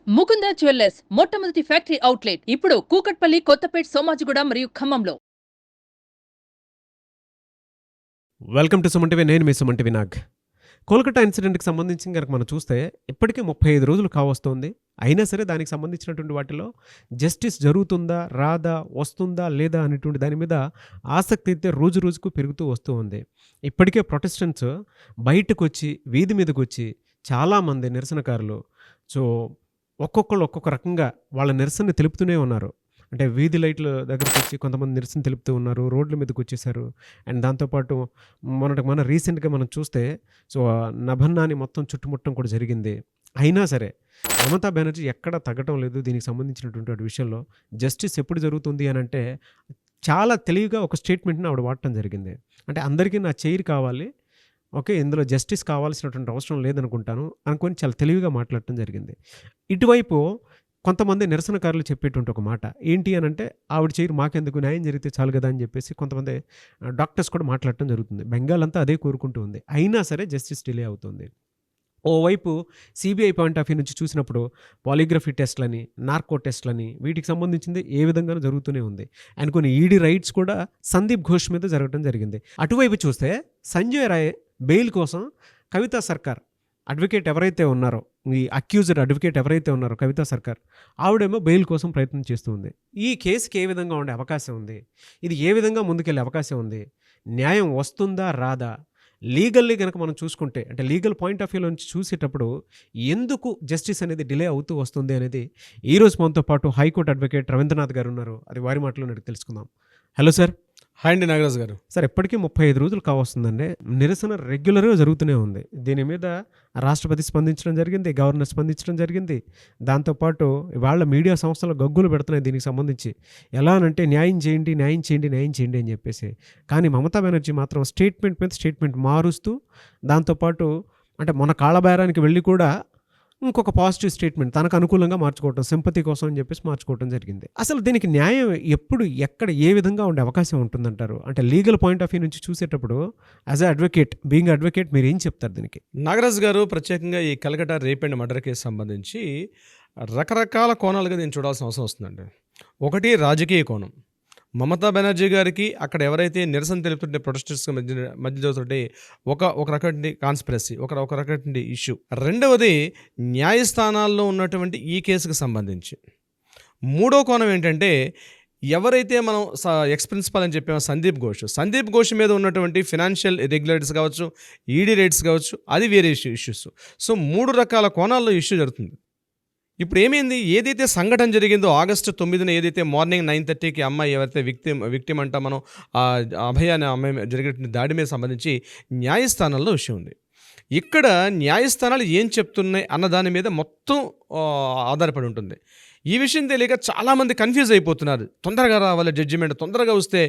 Mukunda jewellers మొట్టమొదటి factory outlet ఇప్పుడు కూకట్పల్లి, కొత్తపేట్, సోమాజిగూడ మరియు ఖమ్మంలో. Welcome to Suman TV. నేను మీ సుమన్ టీవీ నాగ్. కోల్కతా ఇన్సిడెంట్కి సంబంధించి కనుక మనం చూస్తే ఇప్పటికే 35 రోజులు కావస్తోంది. అయినా సరే దానికి సంబంధించినటువంటి వాటిలో జస్టిస్ జరుగుతుందా, రాదా, వస్తుందా, లేదా అనేటువంటి దాని మీద ఆసక్తి అయితే రోజు రోజుకు పెరుగుతూ వస్తూ ఉంది. ఇప్పటికే ప్రొటెస్టెంట్స్ బయటకు వచ్చి, వీధి మీదకి వచ్చి చాలామంది నిరసనకారులు ఒక్కొక్కళ్ళు ఒక్కొక్క రకంగా వాళ్ళ నిరసనని తెలుపుతూనే ఉన్నారు. అంటే వీధి లైట్ల దగ్గరకు వచ్చి కొంతమంది నిరసన తెలుపుతూ ఉన్నారు, రోడ్ల మీదకి వచ్చేసారు. అండ్ దాంతోపాటు మన రీసెంట్గా మనం చూస్తే నభన్నాని మొత్తం చుట్టుముట్టడం కూడా జరిగింది. అయినా సరే మమతా బెనర్జీ ఎక్కడా తగ్గటం లేదు దీనికి సంబంధించినటువంటి విషయంలో. జస్టిస్ ఎప్పుడు జరుగుతుంది అని అంటే చాలా తెలివిగా ఒక స్టేట్మెంట్ని ఆవిడ వాడటం జరిగింది. అంటే అందరికీ నా చైర్ కావాలి, ఓకే, ఇందులో జస్టిస్ కావాల్సినటువంటి అవసరం లేదనుకుంటాను అనుకొని చాలా తెలివిగా మాట్లాడటం జరిగింది. ఇటువైపు కొంతమంది నిరసనకారులు చెప్పేటువంటి ఒక మాట ఏంటి అని అంటే, ఆవిడ చైర్ మాకెందుకు, న్యాయం జరిగితే చాలు కదా అని చెప్పేసి కొంతమంది డాక్టర్స్ కూడా మాట్లాడటం జరుగుతుంది. బెంగాల్ అంతా అదే కోరుకుంటూ ఉంది. అయినా సరే జస్టిస్ డిలే అవుతుంది. ఓవైపు సిబిఐ పాయింట్ ఆఫ్ వ్యూ నుంచి చూసినప్పుడు పాలిగ్రఫీ టెస్ట్లని, నార్కో టెస్ట్లని, వీటికి సంబంధించింది ఏ విధంగా జరుగుతూనే ఉంది. అండ్ కొన్ని ఈడీ రైట్స్ కూడా సందీప్ ఘోష్ మీద జరగడం జరిగింది. అటువైపు చూస్తే సంజయ్ రాయ్ బెయిల్ కోసం కవితా సర్కార్ అడ్వకేట్ ఎవరైతే ఉన్నారో, ఈ అక్యూజ్డ్ అడ్వకేట్ ఎవరైతే ఉన్నారో కవితా సర్కార్, ఆవిడేమో బెయిల్ కోసం ప్రయత్నం చేస్తూ ఉంది. ఈ కేసుకి ఏ విధంగా ఉండే అవకాశం ఉంది, ఇది ఏ విధంగా ముందుకెళ్ళే అవకాశం ఉంది, న్యాయం వస్తుందా రాదా, లీగల్లీ కనుక మనం చూసుకుంటే, అంటే లీగల్ పాయింట్ ఆఫ్ వ్యూలో నుంచి చూసేటప్పుడు ఎందుకు జస్టిస్ అనేది డిలే అవుతూ వస్తుంది అనేది ఈరోజు మనతో పాటు హైకోర్టు అడ్వకేట్ రవీంద్రనాథ్ గారు ఉన్నారు. అది వారి మాటలో అడిగి తెలుసుకుందాం. Hello sir. హాయ్ అండి నాగరాజు గారు. సార్, ఇప్పటికీ 35 రోజులు కావస్తుందండి. నిరసన రెగ్యులర్గా జరుగుతూనే ఉంది. దీని మీద రాష్ట్రపతి స్పందించడం జరిగింది, గవర్నర్ స్పందించడం జరిగింది. దాంతోపాటు వాళ్ళ మీడియా సంస్థలు గగ్గులు పెడుతున్నాయి దీనికి సంబంధించి. ఎలా అనంటే న్యాయం చేయండి, న్యాయం చేయండి, న్యాయం చేయండి అని చెప్పేసి. కానీ మమతా బెనర్జీ మాత్రం స్టేట్మెంట్ మీద స్టేట్మెంట్ మారుస్తూ, దాంతోపాటు అంటే మన కాళ్ళబేరానికి వెళ్ళి కూడా ఇంకొక పాజిటివ్ స్టేట్మెంట్ తనకు అనుకూలంగా మార్చుకోవటం, సింపతి కోసం అని చెప్పేసి మార్చుకోవటం జరిగింది. అసలు దీనికి న్యాయం ఎప్పుడు, ఎక్కడ, ఏ విధంగా ఉండే అవకాశం ఉంటుందంటారు? అంటే లీగల్ పాయింట్ ఆఫ్ వ్యూ నుంచి చూసేటప్పుడు as a advocate, being advocate, మీరు ఏం చెప్తారు దీనికి? నాగరాజు గారు, ప్రత్యేకంగా ఈ Kolkata rape and murder case సంబంధించి రకరకాల కోణాలుగా నేను చూడాల్సిన అవసరం వస్తుందండి. ఒకటి రాజకీయ కోణం. మమతా బెనర్జీ గారికి అక్కడ ఎవరైతే నిరసన తెలుపుతుంటే ప్రొటెస్టర్స్ మధ్య జరుగుతుంటే ఒక రకమైన కాన్స్పిరసీ, ఒక రకమైన ఇష్యూ. రెండవది న్యాయస్థానాల్లో ఉన్నటువంటి ఈ కేసుకు సంబంధించి. మూడో కోణం ఏంటంటే, ఎవరైతే మనం ఎక్స్ ప్రిన్సిపల్ అని చెప్పామో సందీప్ ఘోష్ మీద ఉన్నటువంటి ఫినాన్షియల్ ఇర్రెగ్యులారిటీస్ కావచ్చు, ఈడీ రైట్స్ కావచ్చు, అది వేరే ఇష్యూస్. సో 3 రకాల కోణాల్లో ఇష్యూ జరుగుతుంది. ఇప్పుడు ఏమైంది, ఏదైతే సంఘటన జరిగిందో ఆగస్టు 9న, ఏదైతే మార్నింగ్ 9:30కి అమ్మాయి ఎవరైతే విక్టిమ్ అంటా మనం అభయ అనే అమ్మాయి జరిగిన దాడి మీద సంబంధించి న్యాయస్థానాల్లో విషయం ఉంది. ఇక్కడ న్యాయస్థానాలు ఏం చెప్తున్నాయి అన్న దాని మీద మొత్తం ఆధారపడి ఉంటుంది. ఈ విషయం తెలియక చాలామంది కన్ఫ్యూజ్ అయిపోతున్నారు. తొందరగా రావాలి జడ్జిమెంట్, తొందరగా వస్తే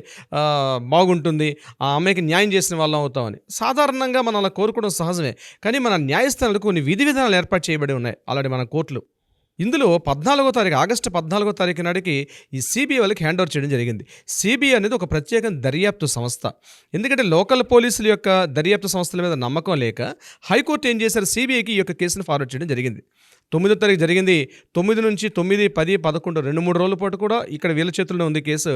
బాగుంటుంది, ఆ అమ్మాయికి న్యాయం చేసిన వాళ్ళం అవుతామని. సాధారణంగా మనం అలా కోరుకోవడం సహజమే. కానీ మన న్యాయస్థానాలకు కొన్ని విధి విధానాలు ఏర్పాటు చేయబడి ఉన్నాయి ఆల్రెడీ మన కోర్టులు. ఇందులో ఆగస్టు 14వ తారీఖు నాటికి ఈ సిబిఐ వాళ్ళకి హ్యాండ్ ఓవర్ చేయడం జరిగింది. సిబిఐ అనేది ఒక ప్రత్యేక దర్యాప్తు సంస్థ. ఎందుకంటే లోకల్ పోలీసుల యొక్క దర్యాప్తు సంస్థల మీద నమ్మకం లేక హైకోర్టు ఏం చేశారు, సిబిఐకి ఈ యొక్క కేసును ఫార్వర్డ్ చేయడం జరిగింది. 9వ తారీఖు జరిగింది. 9 నుంచి 9, 10, 11 2-3 రోజుల పాటు కూడా ఇక్కడ వీళ్ళ చేతుల్లో ఉంది కేసు.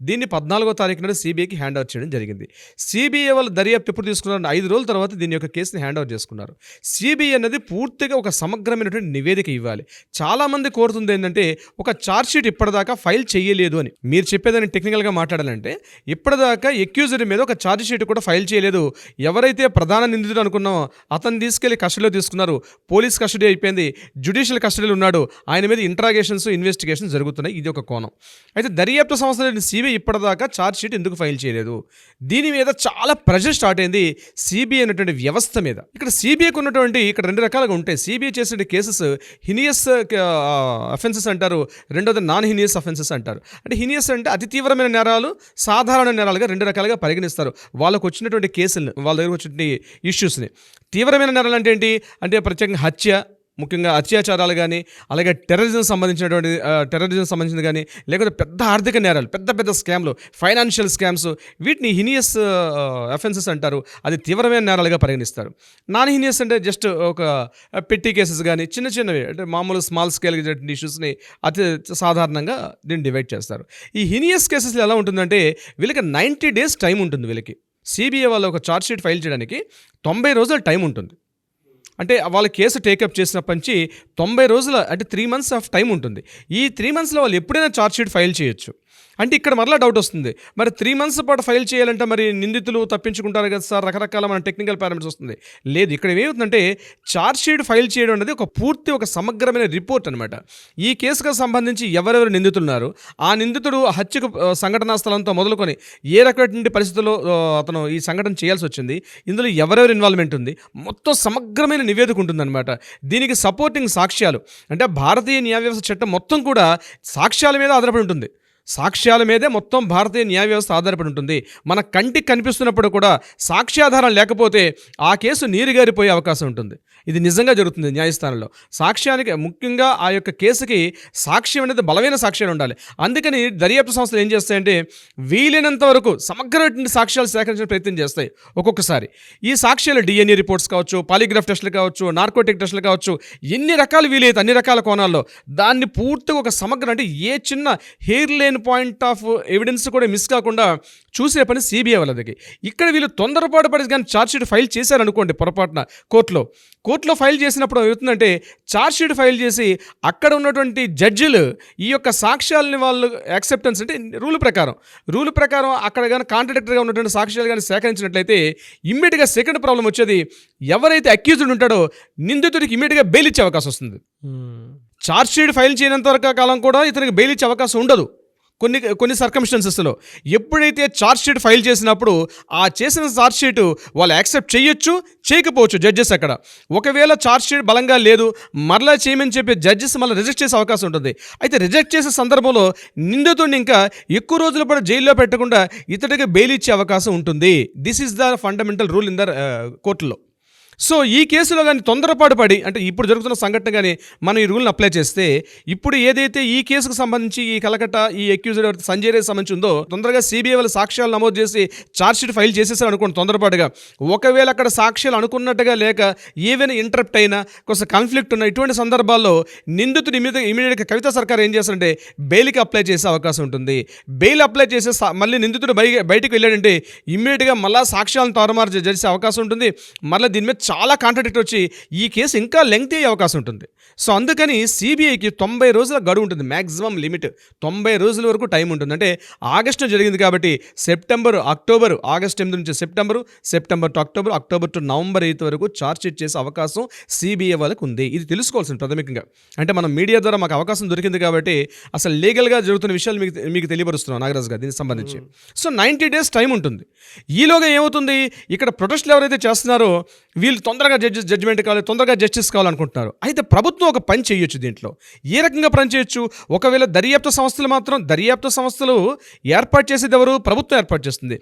దీన్ని 14వ తారీఖు నాడు సిబిఐకి హ్యాండ్ ఓవర్ చేయడం జరిగింది. సిబిఐ వాళ్ళు దర్యాప్తు ఎప్పుడు తీసుకున్నారు, 5 రోజుల తర్వాత దీని యొక్క కేసుని హ్యాండ్ ఓవర్ చేసుకున్నారు. సిబిఐ అనేది పూర్తిగా ఒక సమగ్రమైనటువంటి నివేదిక ఇవ్వాలి. చాలామంది కోరుతుంది ఏంటంటే, ఒక ఛార్జ్షీట్ ఇప్పటిదాకా ఫైల్ చేయలేదు అని. మీరు చెప్పేదాన్ని టెక్నికల్గా మాట్లాడాలంటే, ఇప్పటిదాకా ఎక్యూజ్డ్ మీద ఒక ఛార్జ్షీట్ కూడా ఫైల్ చేయలేదు. ఎవరైతే ప్రధాన నిందితుడు అనుకున్నామో అతను తీసుకెళ్లి కస్టడీలో తీసుకున్నారు, పోలీస్ కస్టడీ అయిపోయింది, జ్యుడిషియల్ కస్టడీలో ఉన్నాడు, ఆయన మీద ఇంట్రాగేషన్స్, ఇన్వెస్టిగేషన్స్ జరుగుతున్నాయి. ఇది ఒక కోణం. అయితే దర్యాప్తు సంస్థ సిబిఐ ఇప్పటిదాకా ఛార్జ్షీట్ ఎందుకు ఫైల్ చేయలేదు, దీని మీద చాలా ప్రెషర్ స్టార్ట్ అయింది సిబిఐ అనేటువంటి వ్యవస్థ మీద. ఇక్కడ సిబిఐకి ఉన్నటువంటి ఇక్కడ 2 రకాలుగా ఉంటాయి. సిబిఐ చేసే కేసెస్ హినియస్ అఫెన్సెస్ అంటారు, రెండోది నాన్ హినియస్ అఫెన్సెస్ అంటారు. అంటే హినియస్ అంటే అతి తీవ్రమైన నేరాలు, సాధారణ నేరాలుగా 2 రకాలుగా పరిగణిస్తారు వాళ్ళకు వచ్చినటువంటి కేసులను, వాళ్ళ దగ్గర వచ్చినటువంటి ఇష్యూస్ని. తీవ్రమైన నేరాలు అంటే ఏంటి అంటే, ప్రత్యేకంగా హత్య, ముఖ్యంగా అత్యాచారాలు కానీ, అలాగే టెర్రరిజం సంబంధించింది కానీ, లేకపోతే పెద్ద ఆర్థిక నేరాలు, పెద్ద పెద్ద స్కామ్లు, ఫైనాన్షియల్ స్కామ్స్, వీటిని హినియస్ అఫెన్సెస్ అంటారు. అది తీవ్రమైన నేరాలుగా పరిగణిస్తారు. నాన్ హినియస్ అంటే జస్ట్ ఒక పెట్టి కేసెస్ కానీ, చిన్నవి అంటే మామూలు స్మాల్ స్కేల్ ఇష్యూస్ని అతి సాధారణంగా దీన్ని డివైడ్ చేస్తారు. ఈ హినియస్ కేసెస్లో ఎలా ఉంటుందంటే వీళ్ళకి 90 days టైం ఉంటుంది. వీళ్ళకి సిబిఐ వాళ్ళు ఒక ఛార్జ్ షీట్ ఫైల్ చేయడానికి 90 రోజుల టైం ఉంటుంది. అంటే వాళ్ళ కేసు టేకప్ చేసినప్పటి నుంచి 90 రోజుల అంటే 3 months ఆఫ్ టైం ఉంటుంది. ఈ 3 monthsలో వాళ్ళు ఎప్పుడైనా ఛార్జ్ షీట్ ఫైల్ చేయొచ్చు. అంటే ఇక్కడ మరలా డౌట్ వస్తుంది, మరి 3 months పాటు ఫైల్ చేయాలంటే మరి నిందితులు తప్పించుకుంటారు కదా సార్, రకరకాల మన టెక్నికల్ పారామీటర్స్ వస్తుంది. లేదు, ఇక్కడ ఏమవుతుందంటే ఛార్జ్ షీట్ ఫైల్ చేయడం అనేది ఒక సమగ్రమైన రిపోర్ట్ అనమాట. ఈ కేసుకు సంబంధించి ఎవరెవరు నిందితులున్నారు, ఆ నిందితుడు హత్యకు సంఘటనా స్థలంతో మొదలుకొని ఏ రకమైన పరిస్థితుల్లో అతను ఈ సంఘటన చేయాల్సి వచ్చింది, ఇందులో ఎవరెవరు ఇన్వాల్వ్మెంట్ ఉంది, మొత్తం సమగ్రమైన నివేదిక ఉంటుందన్నమాట. దీనికి సపోర్టింగ్ సాక్ష్యాలు అంటే భారతీయ న్యాయ వ్యవస్థ చట్టం మొత్తం కూడా సాక్ష్యాల మీద ఆధారపడి ఉంటుంది. సాక్ష్యాల మీదే మొత్తం భారతీయ న్యాయ వ్యవస్థ ఆధారపడి ఉంటుంది. మన కంటికి కనిపిస్తున్నప్పుడు కూడా సాక్ష్యాధారం లేకపోతే ఆ కేసు నీరుగారిపోయే అవకాశం ఉంటుంది. ఇది నిజంగా జరుగుతుంది న్యాయస్థానంలో. సాక్ష్యానికి ముఖ్యంగా ఆ యొక్క కేసుకి సాక్ష్యం అనేది బలమైన సాక్ష్యాలు ఉండాలి. అందుకని దర్యాప్తు సంస్థలు ఏం చేస్తాయంటే వీలైనంత వరకు సమగ్రమైన సాక్ష్యాలు సేకరించే ప్రయత్నం చేస్తాయి. ఒక్కొక్కసారి ఈ సాక్ష్యాలు DNA రిపోర్ట్స్ కావచ్చు, పాలిగ్రాఫ్ టెస్టులు కావచ్చు, నార్కోటిక్ టెస్టులు కావచ్చు, ఎన్ని రకాలు వీలైతే అన్ని రకాల కోణాల్లో దాన్ని పూర్తిగా ఒక సమగ్ర అంటే ఏ చిన్న hair line point of evidence కూడా మిస్ కాకుండా చూసే పని సిబిఐ వాళ్ళకి. ఇక్కడ వీళ్ళు తొందరపాటు పడి కానీ ఛార్జ్ షీట్ ఫైల్ చేశారనుకోండి పొరపాటున కోర్టులో ఫైల్ చేసినప్పుడు ఏమవుతుందంటే ఛార్జ్ షీట్ ఫైల్ చేసి అక్కడ ఉన్నటువంటి జడ్జిలు ఈ యొక్క సాక్ష్యాలని వాళ్ళు యాక్సెప్టెన్స్ అంటే రూల్ ప్రకారం అక్కడ కానీ కాంట్రాడిక్టర్గా ఉన్నటువంటి సాక్ష్యాలు కానీ సేకరించినట్లయితే ఇమ్మీడియట్గా సెకండ్ ప్రాబ్లం వచ్చేది, ఎవరైతే అక్యూజ్డ్ ఉంటాడో నిందితుడికి ఇమ్మీడియట్గా బెయిల్ ఇచ్చే అవకాశం వస్తుంది. ఛార్జ్ షీట్ ఫైల్ చేయనంత వరకు కాలం కూడా ఇతనికి బెయిల్ ఇచ్చే అవకాశం ఉండదు. కొన్ని సర్కమ్స్టాన్సెస్లో ఎప్పుడైతే ఛార్జ్ షీట్ ఫైల్ చేసినప్పుడు ఆ చేసిన ఛార్జ్ షీట్ వాళ్ళు యాక్సెప్ట్ చేయొచ్చు, చేయకపోవచ్చు జడ్జెస్. అక్కడ ఒకవేళ ఛార్జ్ షీట్ బలంగా లేదు మరలా చేయమని చెప్పి జడ్జెస్ మళ్ళీ రిజెక్ట్ చేసే అవకాశం ఉంటుంది. అయితే రిజెక్ట్ చేసే సందర్భంలో నిందితుడిని ఇంకా ఎక్కువ రోజుల పాటు జైల్లో పెట్టకుండా ఇతడికి బెయిల్ ఇచ్చే అవకాశం ఉంటుంది. This is the fundamental rule in the కోర్టులో. సో ఈ కేసులో కానీ తొందరపాటు పడి అంటే ఇప్పుడు జరుగుతున్న సంఘటన కానీ మనం ఈ రూల్ని అప్లై చేస్తే ఇప్పుడు ఏదైతే ఈ కేసుకు సంబంధించి ఈ కలకట్ట ఈ అక్యూజ్డ్ సంజయ్ రేస్ సంబంధించి ఉందో తొందరగా సిబిఐ వాళ్ళు సాక్ష్యాలు నమోదు చేసి ఛార్జ్ షీట్ ఫైల్ చేసేసారు అనుకోండి తొందరపాటుగా. ఒకవేళ అక్కడ సాక్ష్యాలు అనుకున్నట్టుగా లేక ఏవైనా ఇంటరప్ట్ అయినా కొంచెం కాన్ఫ్లిక్ట్ ఉన్న ఇటువంటి సందర్భాల్లో నిందితుడి మీద ఇమీడియట్గా కవిత సర్కార్ ఏం చేస్తారంటే బెయిల్కి అప్లై చేసే అవకాశం ఉంటుంది. బెయిల్ అప్లై చేసే మళ్ళీ నిందితుడు బయటికి వెళ్ళాడంటే ఇమ్మీడియట్గా మళ్ళీ సాక్ష్యాలను తారుమారు చేసే అవకాశం ఉంటుంది. మళ్ళీ దీని మీద చాలా కాంట్రాడిక్ట్ వచ్చి ఈ కేసు ఇంకా లెంగ్తీ అయ్యే అవకాశం ఉంటుంది. సో అందుకని సిబిఐకి 90 రోజుల గడువు ఉంటుంది, మ్యాక్సిమం లిమిట్ 90 రోజుల వరకు టైం ఉంటుంది. అంటే ఆగస్టులో జరిగింది కాబట్టి ఆగస్ట్ 8 నుంచి September to October to November 8 వరకు ఛార్జ్ షీట్ చేసే అవకాశం సిబిఐ వాళ్ళకు ఉంది. ఇది తెలుసుకోవాల్సింది ప్రాథమికంగా. అంటే మనం మీడియా ద్వారా మాకు అవకాశం దొరికింది కాబట్టి అసలు లీగల్గా జరుగుతున్న విషయాలు మీకు తెలియపరుస్తున్నాం నాగరాజు గారు దీనికి సంబంధించి. సో 90 days టైం ఉంటుంది. ఈలోగా ఏమవుతుంది, ఇక్కడ ప్రొటెస్ట్లు ఎవరైతే చేస్తున్నారో వీళ్ళు తొందరగా జడ్జిమెంట్ కావాలి, తొందరగా జస్టిస్ కావాలనుకుంటున్నారు. అయితే ప్రభుత్వం ఒక పని చేయొచ్చు. దీంట్లో ఏ రకంగా పని చేయొచ్చు, ఒకవేళ దర్యాప్తు సంస్థలు ఏర్పాటు చేసేది ఎవరు, ప్రభుత్వం ఏర్పాటు చేస్తుంది.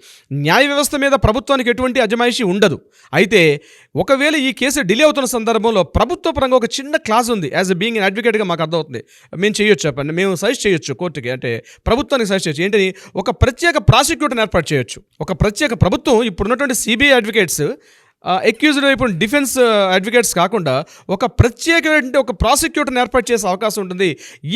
న్యాయ వ్యవస్థ మీద ప్రభుత్వానికి ఎటువంటి అజమాయిషీ ఉండదు. అయితే ఒకవేళ ఈ కేసు డిలే అవుతున్న సందర్భంలో ప్రభుత్వ పరంగా ఒక చిన్న క్లాజ్ ఉంది. యాజ్ ఎ బీయింగ్ ఎన్ అడ్వకేట్గా మాకు అర్థమవుతుంది. మేము చేయొచ్చు, చెప్పండి, మేము సజెస్ట్ చేయొచ్చు కోర్టుకి, అంటే ప్రభుత్వానికి సజెస్ట్ చేయొచ్చు. ఏంటని ఒక ప్రత్యేక ప్రాసిక్యూటర్ని ఏర్పాటు చేయొచ్చు. ఒక ప్రత్యేక ప్రభుత్వం ఇప్పుడున్నటువంటి సిబిఐ అడ్వకేట్స్ అక్యూజ్డ్ ఇప్పుడు డిఫెన్స్ అడ్వకేట్స్ కాకుండా ఒక ప్రత్యేకమైన ఒక ప్రాసిక్యూటర్ని ఏర్పాటు చేసే అవకాశం ఉంటుంది.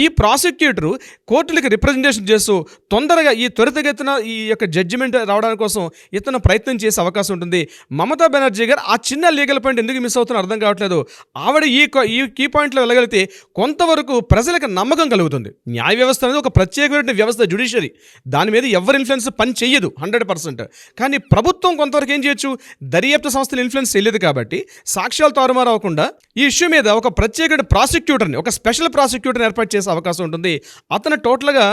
ఈ ప్రాసిక్యూటరు కోర్టులకి రిప్రజెంటేషన్ చేస్తూ తొందరగా త్వరితగతిన ఈ యొక్క జడ్జిమెంట్ రావడానికి కోసం ఇతను ప్రయత్నం చేసే అవకాశం ఉంటుంది. మమతా బెనర్జీ గారు ఆ చిన్న లీగల్ పాయింట్ ఎందుకు మిస్ అవుతున్నా అర్థం కావట్లేదు. ఆవిడ ఈ కీ పాయింట్లో వెళ్ళగలిగితే కొంతవరకు ప్రజలకు నమ్మకం కలుగుతుంది. న్యాయ వ్యవస్థ అనేది ఒక ప్రత్యేకమైన వ్యవస్థ, జ్యుడిషియరీ, దాని మీద ఎవరి ఇన్ఫ్లుయెన్స్ పని చెయ్యదు 100%. కానీ ప్రభుత్వం కొంతవరకు ఏం చేయొచ్చు, దర్యాప్తు సంస్థ ఇన్ఫ్లుయెన్స్ తెలియదు కాబట్టి సాక్ష్యాలు తారుమారు అవ్వకుండా ఈ ఇష్యూ మీద ఒక ప్రత్యేక ప్రాసిక్యూటర్ని, ఒక స్పెషల్ ప్రాసిక్యూటర్ని ఏర్పాటు చేసే అవకాశం ఉంటుంది. అతను టోటల్గా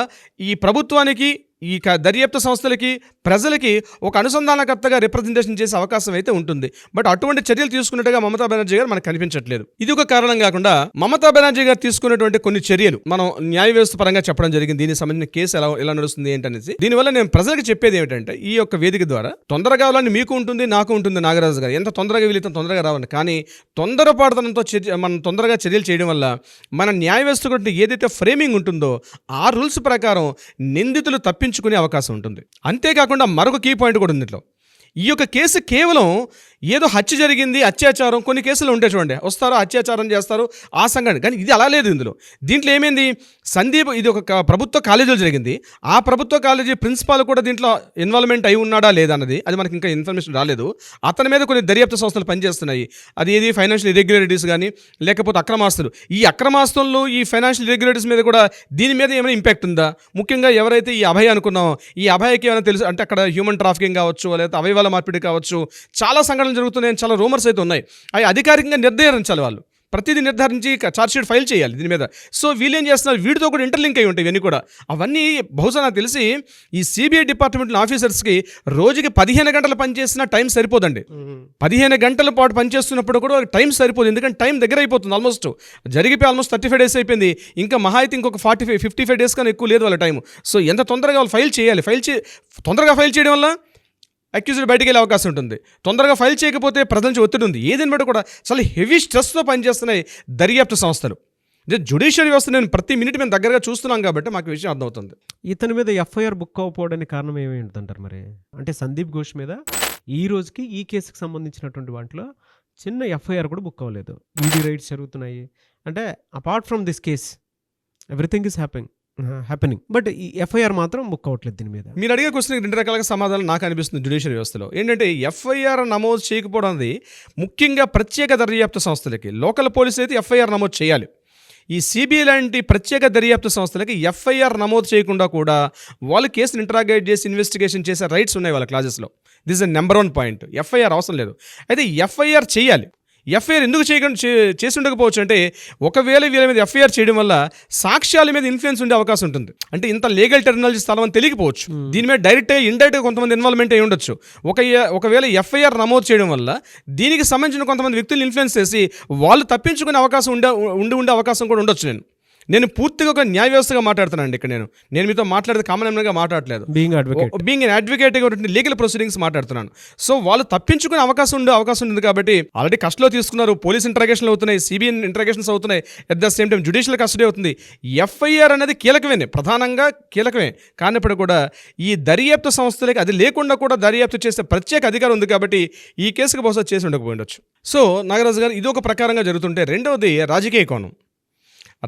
ఈ ప్రభుత్వానికి ఈ దర్యాప్తు సంస్థలకి ప్రజలకి ఒక అనుసంధానకర్తగా రిప్రజెంటేషన్ చేసే అవకాశం అయితే ఉంటుంది. బట్ అటువంటి చర్యలు తీసుకున్నట్టుగా మమతా బెనర్జీ గారు మనకు కనిపించట్లేదు. ఇది ఒక కారణం కాకుండా మమతా బెనర్జీ గారు తీసుకున్నటువంటి కొన్ని చర్యలు మనం న్యాయ వ్యవస్థ పరంగా చెప్పడం జరిగింది. దీనికి సంబంధించిన కేసు ఎలా నడుస్తుంది ఏంటనేసి. దీనివల్ల నేను ప్రజలకు చెప్పేది ఏమిటంటే, ఈ యొక్క వేదిక ద్వారా తొందరగా కావాలని మీకు ఉంటుంది, నాకు ఉంటుంది, నాగరాజు గారు ఎంత తొందరగా వీలైతే తొందరగా రావాలి. కానీ తొందరపాటుతనంతో మనం తొందరగా చర్యలు చేయడం వల్ల మన న్యాయ వ్యవస్థ గురించి ఏదైతే ఫ్రేమింగ్ ఉంటుందో ఆ రూల్స్ ప్రకారం నిందితులు తప్పించుకునే అవకాశం ఉంటుంది. అంతేకాకుండా మరొక కీ పాయింట్ కూడా ఉంది ఇంట్లో. ఈ యొక్క కేసు కేవలం ఏదో హత్య జరిగింది, అత్యాచారం, కొన్ని కేసులు ఉంటాయి చూడండి, వస్తారు అత్యాచారం చేస్తారు ఆ సంఘటన. కానీ ఇది అలా లేదు. దీంట్లో ఏమైంది, సందీప్ ఇది ఒక ప్రభుత్వ కాలేజీలో జరిగింది. ఆ ప్రభుత్వ కాలేజీ ప్రిన్సిపాల్ కూడా దీంట్లో ఇన్వాల్వ్మెంట్ అయి ఉన్నాడా లేదా అన్నది అది మనకి ఇంకా ఇన్ఫర్మేషన్ రాలేదు. అతని మీద కొన్ని దర్యాప్తు సంస్థలు పనిచేస్తున్నాయి. అది ఏది ఫైనాన్షియల్ ఇర్రెగ్యులారిటీస్ కానీ లేకపోతే అక్రమాస్తులు. ఈ అక్రమాస్తులు, ఈ ఫైనాన్షియల్ ఇర్రెగ్యులారిటీస్ మీద కూడా దీని మీద ఏమైనా ఇంపాక్ట్ ఉందా? ముఖ్యంగా ఎవరైతే ఈ అభయ అనుకున్నామో ఈ అభయకి ఏమైనా తెలుసు అంటే అక్కడ హ్యూమన్ ట్రాఫికింగ్ కావచ్చు, లేకపోతే అవయవాల మార్పిడి కావచ్చు, చాలా సంఘటనలు జరుగుతున్నాయి, చాలా రూమర్స్ అయితే ఉన్నాయి. అవి అధికారికంగా నిర్ధారించాలి. వాళ్ళు ప్రతిదీ నిర్ధారించి ఛార్జ్షీట్ ఫైల్ చేయాలి దీని మీద. సో వీళ్ళు ఏం చేస్తున్నారు, వీటితో కూడా ఇంటర్లింక్ అయి ఉంటాయి ఇవన్నీ కూడా. అవన్నీ బహుశా నాకు తెలిసి ఈ సిబిఐ డిపార్ట్మెంట్ ఆఫీసర్స్కి రోజుకి 15 గంటలు పనిచేసిన టైం సరిపోదండి. 15 గంటల పాటు పనిచేస్తున్నప్పుడు కూడా టైం సరిపోదు. ఎందుకంటే టైం దగ్గర అయిపోతుంది. ఆల్మోస్ట్ జరిగిపోయి ఆల్మోస్ట్ 35 డేస్ అయిపోయింది. ఇంకా మహా అయితే ఇంకొక 55 డేస్ కన్నా ఎక్కువ లేదు వాళ్ళ టైం. సో ఎంత తొందరగా వాళ్ళు ఫైల్ చేయాలి. తొందరగా ఫైల్ చేయడం వల్ల అక్యూజ్డ్ బయటికి వెళ్ళే అవకాశం ఉంటుంది. తొందరగా ఫైల్ చేయకపోతే ప్రజల నుంచి ఒత్తిడి ఉంది. ఏదని బట్టి కూడా చాలా హెవీ స్ట్రెస్తో పనిచేస్తున్నాయి దర్యాప్తు సంస్థలు. జ్యుడిషియరీ వ్యవస్థ నేను ప్రతి మినిట్ మేము దగ్గరగా చూస్తున్నాం కాబట్టి మాకు విషయం అర్థమవుతుంది. ఇతని మీద ఎఫ్ఐఆర్ బుక్ అవ్వకపోవడానికి కారణం ఏమేంటంటారు మరి? అంటే సందీప్ ఘోష్ మీద ఈ రోజుకి ఈ కేసుకి సంబంధించినటువంటి వాటిలో చిన్న ఎఫ్ఐఆర్ కూడా బుక్ అవ్వలేదు. ఈడీ రైట్స్ జరుగుతున్నాయి. అంటే apart from this case everything is happening, but ఈ ఎఫ్ఐఆర్ మాత్రం బుక్ అవ్వట్లేదు. దీని మీద మీరు అడిగే క్వశ్చన్ 2 రకాలుగా సమాధానం నాకు అనిపిస్తుంది. జ్యుడిషియరీ వ్యవస్థలో ఏంటంటే ఎఫ్ఐఆర్ నమోదు చేయకపోవడం అనేది ముఖ్యంగా ప్రత్యేక దర్యాప్తు సంస్థలకి, లోకల్ పోలీసులు అయితే ఎఫ్ఐఆర్ నమోదు చేయాలి. ఈ సిబిఐ లాంటి ప్రత్యేక దర్యాప్తు సంస్థలకి ఎఫ్ఐఆర్ నమోదు చేయకుండా కూడా వాళ్ళు కేసును ఇంటరాగేట్ చేసి ఇన్వెస్టిగేషన్ చేసే రైట్స్ ఉన్నాయి వాళ్ళ క్లాజెస్లో. This is number 1 point. FIR అవసరం లేదు. అయితే ఎఫ్ఐఆర్ చేయాలి. ఎఫ్ఐఆర్ ఎందుకు చేసి ఉండకపోవచ్చు అంటే, ఒకవేళ వీళ్ళ మీద ఎఫ్ఐఆర్ చేయడం వల్ల సాక్ష్యాల మీద ఇన్ఫ్లుయెన్స్ ఉండే అవకాశం ఉంటుంది. అంటే ఇంత లీగల్ టెర్మినాలజీ స్థలం అని తెలియకపోవచ్చు. దీని మీద డైరెక్ట్గా ఇండైరెక్ట్గా కొంతమంది ఇన్వాల్వ్మెంట్ అయి ఉండొచ్చు. ఒకవేళ ఎఫ్ఐఆర్ నమోదు చేయడం వల్ల దీనికి సంబంధించిన కొంతమంది వ్యక్తులు ఇన్ఫ్లుయెన్స్ చేసి వాళ్ళు తప్పించుకునే అవకాశం ఉండే అవకాశం కూడా ఉండొచ్చు. నేను పూర్తిగా ఒక న్యాయ వ్యవస్థగా మాట్లాడుతున్నాను ఇక్కడ. నేను మీతో మాట్లాడేది కామన్ మ్యాన్గా మాట్లాడలేదు. బీయింగ్ అడ్వకేట్గా లీగల్ ప్రొసీడింగ్స్ మాట్లాడుతున్నాను. సో వాళ్ళు తప్పించుకునే అవకాశం ఉంది కాబట్టి ఆల్రెడీ కస్టడీలో తీసుకున్నారు. పోలీస్ ఇంటరాగేషన్లు అవుతున్నాయి, సిబిఐ ఇంటరాగేషన్స్ అవుతున్నాయి, at the same time judicial custody అవుతుంది. ఎఫ్ఐఆర్ అనేది ప్రధానంగా కీలకమే. కానప్పుడు కూడా ఈ దర్యాప్తు సంస్థలకి అది లేకుండా కూడా దర్యాప్తు చేసే ప్రత్యేక అధికారం ఉంది కాబట్టి ఈ కేసుకు బహుశా చేసి ఉండకపోయిండొచ్చు. సో నాగరాజు గారు, ఇది ఒక ప్రకారంగా జరుగుతుంటే, రెండవది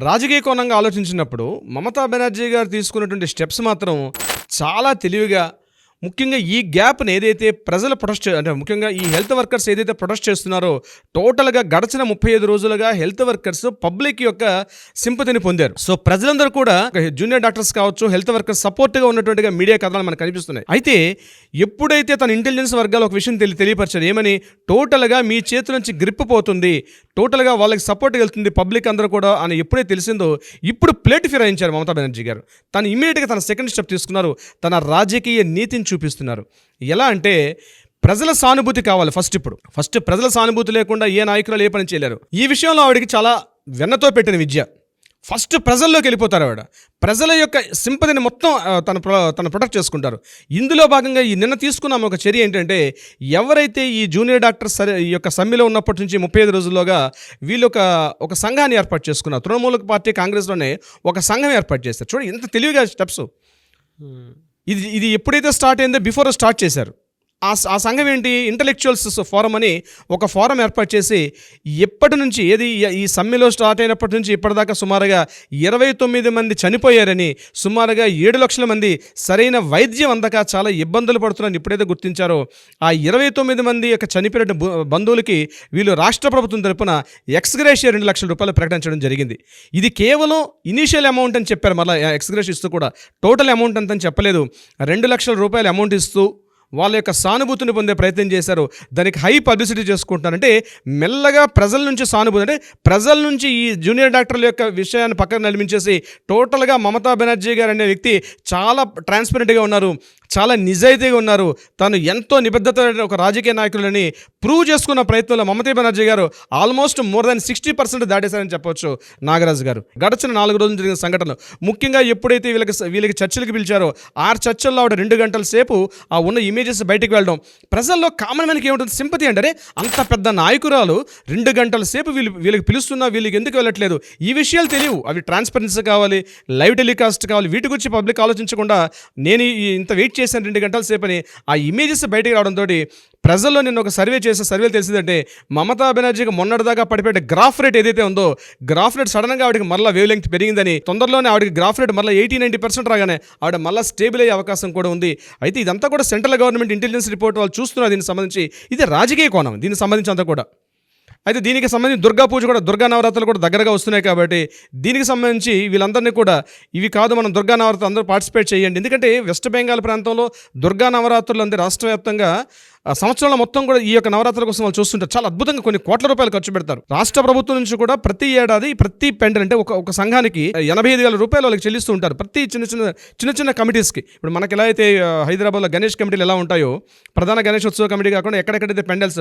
రాజకీయ కోణంగా ఆలోచించినప్పుడు మమతా బెనర్జీ గారు తీసుకున్నటువంటి స్టెప్స్ మాత్రం చాలా తెలివిగా, ముఖ్యంగా ఈ గ్యాప్ని ఏదైతే ప్రజలు అంటే ముఖ్యంగా ఈ హెల్త్ వర్కర్స్ ఏదైతే ప్రొటెస్ట్ చేస్తున్నారో, టోటల్గా గడిచిన 35 రోజులుగా హెల్త్ వర్కర్స్ పబ్లిక్ యొక్క సింపతిని పొందారు. సో ప్రజలందరూ కూడా జూనియర్ డాక్టర్స్ కావచ్చు, హెల్త్ వర్కర్స్ సపోర్ట్గా ఉన్నటువంటిగా మీడియా కథనాలు మనకు కనిపిస్తున్నాయి. అయితే ఎప్పుడైతే తన ఇంటెలిజెన్స్ వర్గాలు ఒక విషయం తెలియపరిచారు, ఏమని, టోటల్గా మీ చేతి నుంచి గ్రిప్ పోతుంది, టోటల్గా వాళ్ళకి సపోర్ట్ వెళ్తుంది పబ్లిక్ అందరూ కూడా అని ఎప్పుడైతే తెలిసిందో, ఇప్పుడు ప్లేట్ ఫిరాయించారు మమతా బెనర్జీ గారు. తను ఇమీడియట్గా తన సెకండ్ స్టెప్ తీసుకున్నారు. తన రాజకీయ నీతిని చూపిస్తున్నారు. ఎలా అంటే, ప్రజల సానుభూతి కావాలి ఫస్ట్ ప్రజల సానుభూతి లేకుండా ఏ నాయకులు ఏ పని చేయలేరు. ఈ విషయంలో ఆవిడకి చాలా వెన్నతో పెట్టిన విద్య. ఫస్ట్ ప్రజల్లోకి వెళ్ళిపోతారు ఆవిడ. ప్రజల యొక్క సింపతిని మొత్తం తను ప్రొటెక్ట్ చేసుకుంటారు. ఇందులో భాగంగా ఈ నిన్న తీసుకున్నాం ఒక చర్య ఏంటంటే, ఎవరైతే ఈ జూనియర్ డాక్టర్స్ ఈ యొక్క సమ్మెలో ఉన్నప్పటి నుంచి 35 రోజుల్లోగా వీళ్ళు ఒక సంఘాన్ని ఏర్పాటు చేసుకున్నారు. తృణమూల పార్టీ కాంగ్రెస్లోనే ఒక సంఘం ఏర్పాటు చేస్తారు. చూడండి ఎంత తెలివిగా స్టెప్స్. ఇది ఎప్పుడైతే స్టార్ట్ అయిందో బిఫోర్ స్టార్ట్ చేశారు. ఆ సంఘం ఏంటి, ఇంటలెక్చువల్స్ ఫోరం అని ఒక ఫోరం ఏర్పాటు చేసి ఎప్పటి నుంచి ఈ సమ్మెలో స్టార్ట్ అయినప్పటి నుంచి ఇప్పటిదాకా సుమారుగా 29 మంది చనిపోయారని, సుమారుగా 7 లక్షల మంది సరైన వైద్యం అందక చాలా ఇబ్బందులు పడుతున్నారని ఎప్పుడైతే గుర్తించారో, ఆ 29 మంది యొక్క చనిపోయిన బంధువులకి వీళ్ళు రాష్ట్ర ప్రభుత్వం తరపున ఎక్స్గ్రేషియా 2 లక్షల రూపాయలు ప్రకటించడం జరిగింది. ఇది కేవలం ఇనీషియల్ అమౌంట్ అని చెప్పారు. మళ్ళీ ఎక్స్గ్రేషియా ఇస్తూ కూడా టోటల్ అమౌంట్ అంతని చెప్పలేదు. 2 లక్షల రూపాయల అమౌంట్ ఇస్తూ వాళ్ళ యొక్క సానుభూతిని పొందే ప్రయత్నం చేశారు. దానికి హై పబ్లిసిటీ చేసుకుంటున్నారంటే మెల్లగా ప్రజల నుంచి సానుభూతి, అంటే ప్రజల నుంచి ఈ జూనియర్ డాక్టర్ల యొక్క విషయాన్ని పక్కన నడిపించేసి టోటల్గా మమతా బెనర్జీ గారు అనే వ్యక్తి చాలా ట్రాన్స్పరెంట్గా ఉన్నారు, చాలా నిజాయితీగా ఉన్నారు, తాను ఎంతో నిబద్ధత ఒక రాజకీయ నాయకులని ప్రూవ్ చేసుకున్న ప్రయత్నంలో మమతా బెనర్జీ గారు ఆల్మోస్ట్ మోర్ దాన్ 60% దాటేశారని చెప్పవచ్చు నాగరాజు గారు. గడిచిన 4 రోజులు జరిగిన సంఘటనలు ముఖ్యంగా ఎప్పుడైతే వీళ్ళకి చర్చలకు పిలిచారో ఆ చర్చల్లో ఆవిడ 2 గంటల సేపు ఆ ఉన్న ఇమేజెస్ బయటకు వెళ్ళడం, ప్రజల్లో కామన్ మ్యాన్కి ఏముంటుంది, సింపతి అంటే అంత పెద్ద నాయకురాలు 2 గంటల సేపు వీళ్ళకి పిలుస్తున్నా వీళ్ళకి ఎందుకు వెళ్ళట్లేదు, ఈ విషయాలు తెలియవు. అవి ట్రాన్స్పరెన్సీ కావాలి, లైవ్ టెలికాస్ట్ కావాలి, వీటి గురించి పబ్లిక్ ఆలోచించకుండా నేను ఇంత వెయిట్ చేశాను 2 గంటల సేపు అని ఆ ఇమేజెస్ బయటకు రావడంతో ప్రజల్లో నేను ఒక సర్వేలు తెలిసిందంటే మమతా బెనర్జీకి మొన్నటిదాకా పడిపోయే గ్రాఫ్ రేట్ ఏదైతే ఉందో గ్రాఫ్ రేట్ సడన్గా ఆవిడకి మళ్ళీ వేవ్ లెంగ్త్ పెరిగిందని, తొందరలోనే ఆవిడకి గ్రాఫ్ రేట్ మళ్ళీ 80-90% రాగానే ఆవిడ మళ్ళీ స్టేబుల్ అయ్యే అవకాశం కూడా ఉంది. అయితే ఇదంతా కూడా సెంట్రల్ గవర్నమెంట్ ఇంటెలిజెన్స్ రిపోర్ట్ వాళ్ళు చూస్తున్నారు. దీనికి సంబంధించి ఇది రాజకీయ కోణం, దీనికి సంబంధించి అంతా కూడా. అయితే దీనికి సంబంధించి దుర్గా పూజ కూడా, దుర్గా నవరాత్రులు కూడా దగ్గరగా వస్తున్నాయి కాబట్టి దీనికి సంబంధించి వీళ్ళందరినీ కూడా ఇవి కాదు మనం దుర్గా నవరాత్రులు అందరూ పార్టిసిపేట్ చేయండి. ఎందుకంటే వెస్ట్ బెంగాల్ ప్రాంతంలో దుర్గా నవరాత్రులు అంతే రాష్ట్ర వ్యాప్తంగా సంవత్సరంలో మొత్తం కూడా ఈ యొక్క నవరాత్రుల కోసం వాళ్ళు చూస్తుంటారు. చాలా అద్భుతంగా కొన్ని కోట్ల రూపాయలు ఖర్చు పెడతారు. రాష్ట్ర ప్రభుత్వం నుంచి కూడా ప్రతి ఏడాది ప్రతి పెండల్ అంటే ఒక సంఘానికి 85,000 రూపాయలు వాళ్ళకి చెల్లిస్తూ ఉంటారు. ప్రతి చిన్న కమిటీస్కి. ఇప్పుడు మనకి ఎలా అయితే హైదరాబాద్లో గణేష్ కమిటీలు ఎలా ఉంటాయో, ప్రధాన గణేష్ ఉత్సవ కమిటీ కాకుండా ఎక్కడెక్కడైతే పెండల్స్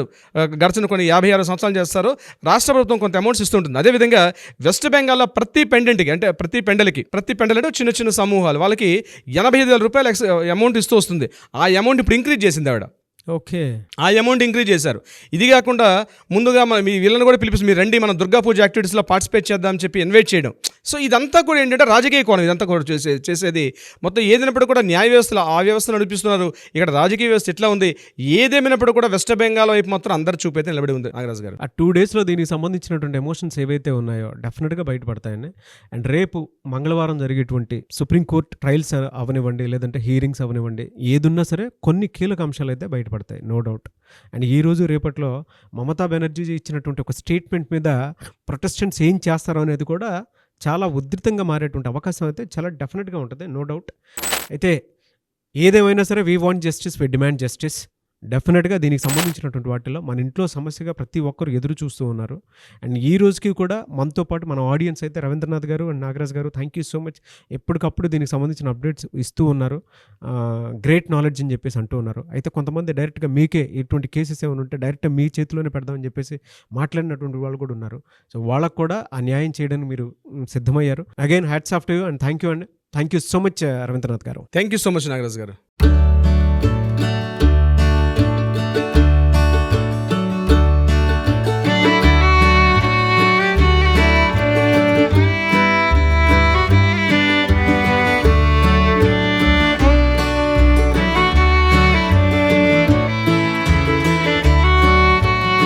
గడిచిన కొన్ని 56 సంవత్సరాలు చేస్తారో రాష్ట్ర ప్రభుత్వం కొంత అమౌంట్స్ ఇస్తుంటుంది. అదేవిధంగా వెస్ట్ బెంగాల్లో ప్రతి పెండెంట్కి అంటే ప్రతి పెండల్ అంటే చిన్న సమూహాలు వాళ్ళకి 85,000 రూపాయలు అమౌంట్ ఇస్తూ వస్తుంది. ఆ అమౌంట్ ఇప్పుడు ఇంక్రీజ్ చేసింది ఆవిడ. ఓకే, ఆ అమౌంట్ ఇంక్రీజ్ చేశారు. ఇది కాకుండా ముందుగా మీ వీళ్ళని కూడా పిలిపిస్తే మీరు రండి మనం దుర్గా పూజ యాక్టివిటీస్లో పార్టిసిపేట్ చేద్దామని చెప్పి ఇన్వైట్ చేయడం. సో ఇదంతా కూడా ఏంటంటే రాజకీయ కోణం. ఇదంతా కూడా చేసేది మొత్తం ఏదైనప్పుడు కూడా న్యాయ వ్యవస్థలో ఆ వ్యవస్థను నడిపిస్తున్నారు. ఇక్కడ రాజకీయ వ్యవస్థ ఎట్లా ఉంది, ఏదేమైనప్పుడు కూడా వెస్ట్ బెంగాల్ వైపు మాత్రం అందరు చూపైతే నిలబడి ఉంది నాగరాజు గారు. ఆ 2 డేస్లో దీనికి సంబంధించినటువంటి ఎమోషన్స్ ఏవైతే ఉన్నాయో డెఫినెట్గా బయటపడతాయని. అండ్ రేపు మంగళవారం జరిగేటువంటి సుప్రీంకోర్టు ట్రయల్స్ అవనివ్వండి, లేదంటే హీరింగ్స్ అవనివ్వండి, ఏదున్నా సరే కొన్ని కీలక అంశాలు అయితే బయటపడతాయి, నో డౌట్. అండ్ ఈ రోజు రేపట్లో మమతా బెనర్జీ ఇచ్చినటువంటి ఒక స్టేట్మెంట్ మీద ప్రొటెస్టెంట్స్ ఏం చేస్తారో అనేది కూడా చాలా ఉధృతంగా మారేటువంటి అవకాశం అయితే చాలా డెఫినెట్గా ఉంటుంది, నో డౌట్. అయితే ఏదేమైనా సరే we want justice, we demand justice. డెఫినెట్గా దీనికి సంబంధించినటువంటి వాటిలో మన ఇంట్లో సమస్యగా ప్రతి ఒక్కరు ఎదురు చూస్తూ ఉన్నారు. అండ్ ఈ రోజుకి కూడా మనతో పాటు మన ఆడియన్స్ అయితే రవీంద్రనాథ్ గారు అండ్ నాగరాజ్ గారు, థ్యాంక్ యూ సో మచ్. ఎప్పటికప్పుడు దీనికి సంబంధించిన అప్డేట్స్ ఇస్తూ ఉన్నారు, గ్రేట్ నాలెడ్జ్ అని చెప్పేసి అంటూ ఉన్నారు. అయితే కొంతమంది డైరెక్ట్గా మీకే ఇటువంటి కేసెస్ ఏమైనా ఉంటే డైరెక్ట్గా మీ చేతిలోనే పెడదామని చెప్పేసి మాట్లాడినటువంటి వాళ్ళు కూడా ఉన్నారు. సో వాళ్ళకు కూడా ఆ న్యాయం చేయడానికి మీరు సిద్ధమయ్యారు. Again hats off to you and thank you so much Ravindranath garu. Thank you so much Nagaraju గారు.